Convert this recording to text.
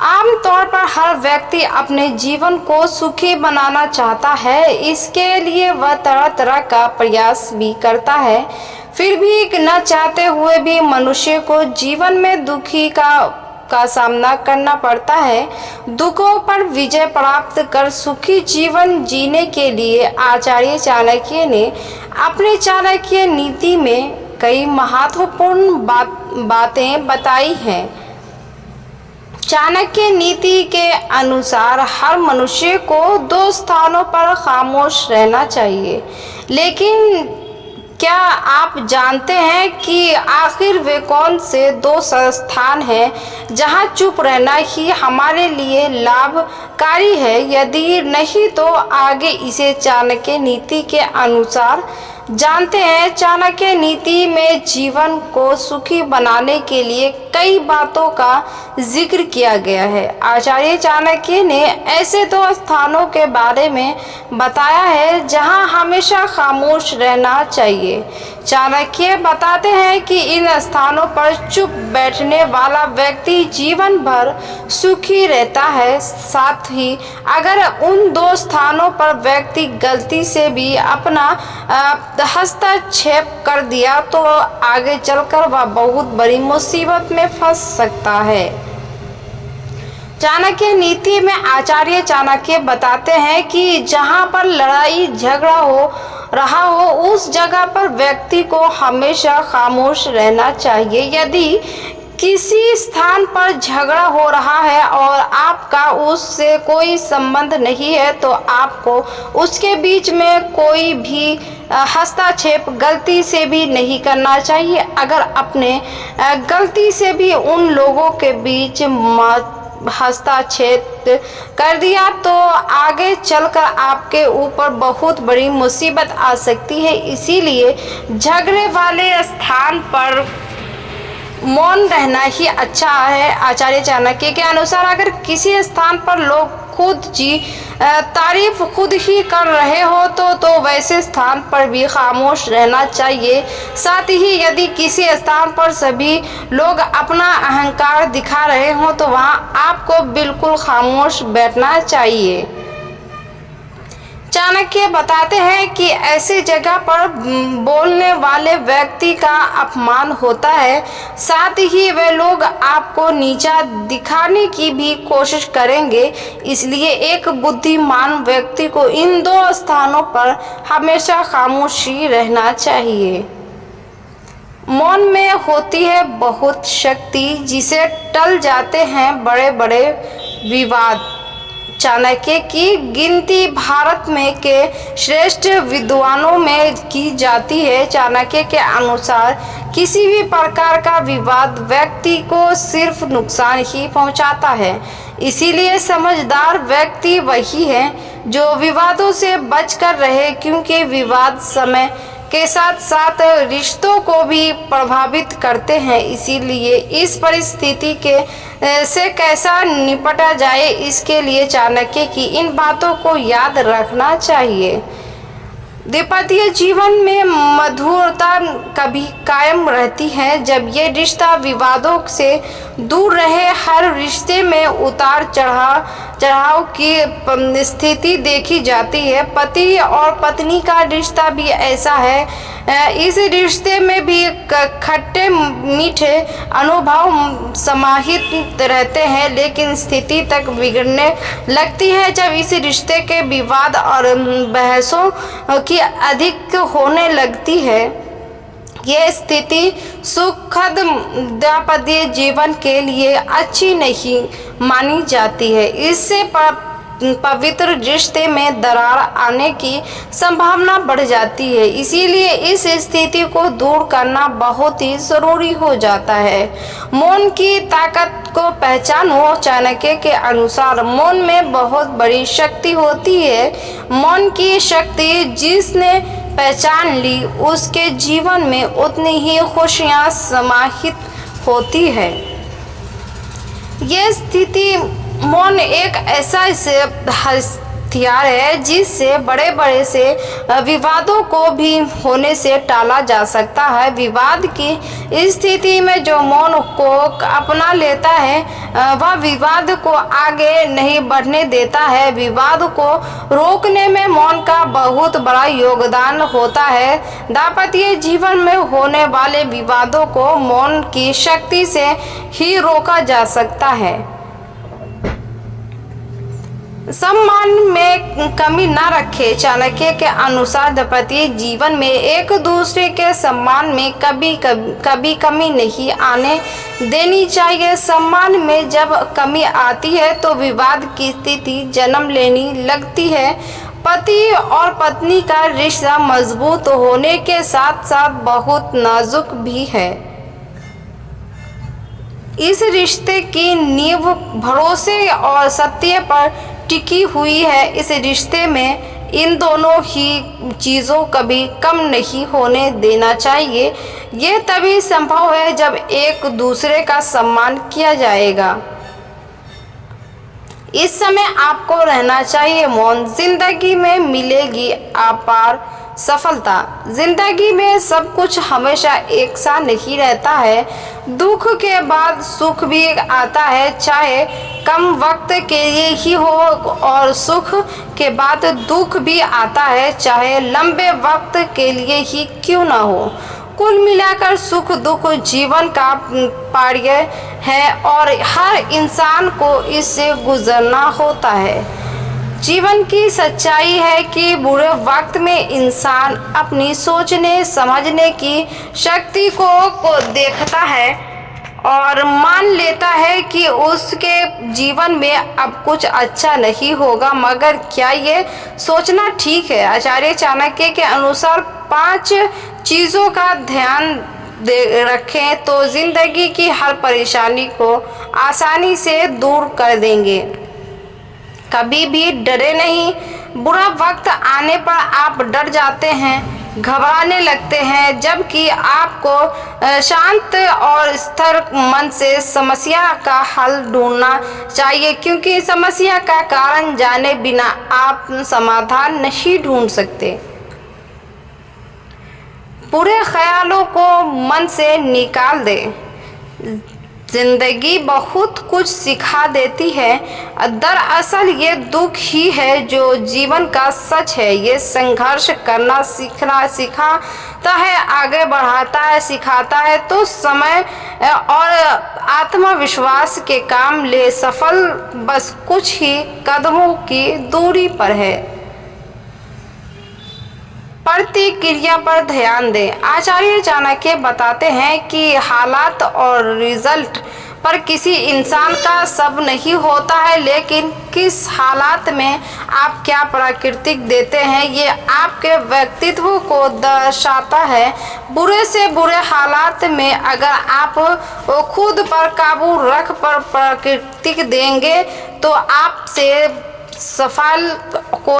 आमतौर पर हर व्यक्ति अपने जीवन को सुखी बनाना चाहता है। इसके लिए वह तरह तरह का प्रयास भी करता है। फिर भी न चाहते हुए भी मनुष्य को जीवन में दुखी का सामना करना पड़ता है। दुखों पर विजय प्राप्त कर सुखी जीवन जीने के लिए आचार्य चाणक्य ने अपनी चाणक्य नीति में कई महत्वपूर्ण बातें बताई हैं। चाणक्य नीति के अनुसार हर मनुष्य को 2 स्थानों पर खामोश रहना चाहिए। लेकिन क्या आप जानते हैं कि आखिर वे कौन से 2 स्थान हैं जहां चुप रहना ही हमारे लिए लाभकारी है? यदि नहीं तो आगे इसे चाणक्य नीति के अनुसार जानते हैं। चाणक्य नीति में जीवन को सुखी बनाने के लिए कई बातों का जिक्र किया गया है। आचार्य चाणक्य ने ऐसे 2 स्थानों के बारे में बताया है जहां हमेशा खामोश रहना चाहिए। चाणक्य बताते हैं कि इन स्थानों पर चुप बैठने वाला व्यक्ति जीवन भर सुखी रहता है। साथ ही अगर उन 2 स्थानों पर व्यक्ति गलती से भी अपना हस्तक्षेप कर दिया तो आगे चलकर वह बहुत बड़ी मुसीबत में फंस सकता है। चाणक्य नीति में आचार्य चाणक्य बताते हैं कि जहां पर लड़ाई झगड़ा हो रहा हो उस जगह पर व्यक्ति को हमेशा खामोश रहना चाहिए। यदि किसी स्थान पर झगड़ा हो रहा है और आपका उससे कोई संबंध नहीं है तो आपको उसके बीच में कोई भी हस्तक्षेप गलती से भी नहीं करना चाहिए। अगर अपने गलती से भी उन लोगों के बीच हस्तक्षेप कर दिया तो आगे चलकर आपके ऊपर बहुत बड़ी मुसीबत आ सकती है। इसीलिए झगड़े वाले स्थान पर मौन रहना ही अच्छा है। आचार्य चाणक्य के अनुसार अगर किसी स्थान पर लोग खुद जी तारीफ खुद ही कर रहे हो तो वैसे स्थान पर भी खामोश रहना चाहिए। साथ ही यदि किसी स्थान पर सभी लोग अपना अहंकार दिखा रहे हो तो वहां आपको बिल्कुल खामोश बैठना चाहिए। चाणक्य बताते हैं कि ऐसी जगह पर बोलने वाले व्यक्ति का अपमान होता है। साथ ही वे लोग आपको नीचा दिखाने की भी कोशिश करेंगे। इसलिए एक बुद्धिमान व्यक्ति को इन 2 स्थानों पर हमेशा खामोशी रहना चाहिए। मौन में होती है बहुत शक्ति जिसे टल जाते हैं बड़े बड़े विवाद। चाणक्य की गिनती भारत में के श्रेष्ठ विद्वानों में की जाती है। चाणक्य के अनुसार किसी भी प्रकार का विवाद व्यक्ति को सिर्फ नुकसान ही पहुंचाता है। इसीलिए समझदार व्यक्ति वही है जो विवादों से बचकर रहे, क्योंकि विवाद समय के साथ साथ रिश्तों को भी प्रभावित करते हैं। इसीलिए इस परिस्थिति से कैसा निपटा जाए इसके लिए चाणक्य की इन बातों को याद रखना चाहिए। दाम्पत्य जीवन में मधुरता कभी कायम रहती है जब ये रिश्ता विवादों से दूर रहे। हर रिश्ते में उतार चढ़ाव की स्थिति देखी जाती है। पति और पत्नी का रिश्ता भी ऐसा है। इस रिश्ते में भी खट्टे मीठे अनुभव समाहित रहते हैं, लेकिन स्थिति तक बिगड़ने लगती है जब इस रिश्ते के विवाद और बहसों की अधिक होने लगती है। यह स्थिति सुखद दाम्पत्य जीवन के लिए अच्छी नहीं मानी जाती है। इससे पवित्र रिश्ते में दरार आने की संभावना बढ़ जाती है। इसीलिए इस स्थिति को दूर करना बहुत ही जरूरी हो जाता है। मौन की ताकत को पहचानो। चाणक्य के अनुसार मौन में बहुत बड़ी शक्ति होती है। मौन की शक्ति जिसने पहचान ली उसके जीवन में उतनी ही खुशियां समाहित होती है। यह स्थिति मौन एक ऐसा हथियार है जिससे बड़े बड़े से विवादों को भी होने से टाला जा सकता है। विवाद की स्थिति में जो मौन को अपना लेता है वह विवाद को आगे नहीं बढ़ने देता है। विवाद को रोकने में मौन का बहुत बड़ा योगदान होता है। दाम्पत्य जीवन में होने वाले विवादों को मौन की शक्ति से ही रोका जा सकता है। सम्मान में कमी न रखें। चाणक्य के अनुसार दाम्पत्य जीवन में एक दूसरे के सम्मान में कभी कमी नहीं आने देनी चाहिए। सम्मान में जब कमी आती है तो विवाद की स्थिति जन्म लेने लगती है। पति और पत्नी का रिश्ता मजबूत होने के साथ साथ बहुत नाजुक भी है। इस रिश्ते की नींव भरोसे और सत्य पर टिकी हुई है। इस रिश्ते में इन दोनों ही चीज़ों कभी कम नहीं होने देना चाहिए। ये तभी संभव है जब एक दूसरे का सम्मान किया जाएगा। इस समय आपको रहना चाहिए मौन। जिंदगी में मिलेगी अपार सफलता। जिंदगी में सब कुछ हमेशा एक सा नहीं रहता है। दुख के बाद सुख भी आता है, चाहे कम वक्त के लिए ही हो, और सुख के बाद दुख भी आता है, चाहे लंबे वक्त के लिए ही क्यों ना हो। कुल मिलाकर सुख दुख जीवन का पार्य है और हर इंसान को इससे गुजरना होता है। जीवन की सच्चाई है कि बुरे वक्त में इंसान अपनी सोचने समझने की शक्ति को देखता है और मान लेता है कि उसके जीवन में अब कुछ अच्छा नहीं होगा। मगर क्या ये सोचना ठीक है? आचार्य चाणक्य के अनुसार 5 चीज़ों का ध्यान रखें तो जिंदगी की हर परेशानी को आसानी से दूर कर देंगे। कभी भी डरे नहीं। बुरा वक्त आने पर आप डर जाते हैं, घबराने लगते हैं, जबकि आपको शांत और स्थिर मन से समस्या का हल ढूंढना चाहिए, क्योंकि समस्या का कारण जाने बिना आप समाधान नहीं ढूंढ सकते। बुरे ख्यालों को मन से निकाल दें। जिंदगी बहुत कुछ सिखा देती है। दरअसल ये दुख ही है जो जीवन का सच है। ये संघर्ष करना सिखाता है, आगे बढ़ाता है, सिखाता है। तो समय और आत्मविश्वास के काम ले सफल बस कुछ ही कदमों की दूरी पर है। प्रतिक्रिया पर ध्यान दें। आचार्य चाणक्य बताते हैं कि हालात और रिजल्ट पर किसी इंसान का सब नहीं होता है, लेकिन किस हालात में आप क्या प्राकृतिक देते हैं ये आपके व्यक्तित्व को दर्शाता है। बुरे से बुरे हालात में अगर आप खुद पर काबू रख पर प्राकृतिक देंगे तो आपसे सफल को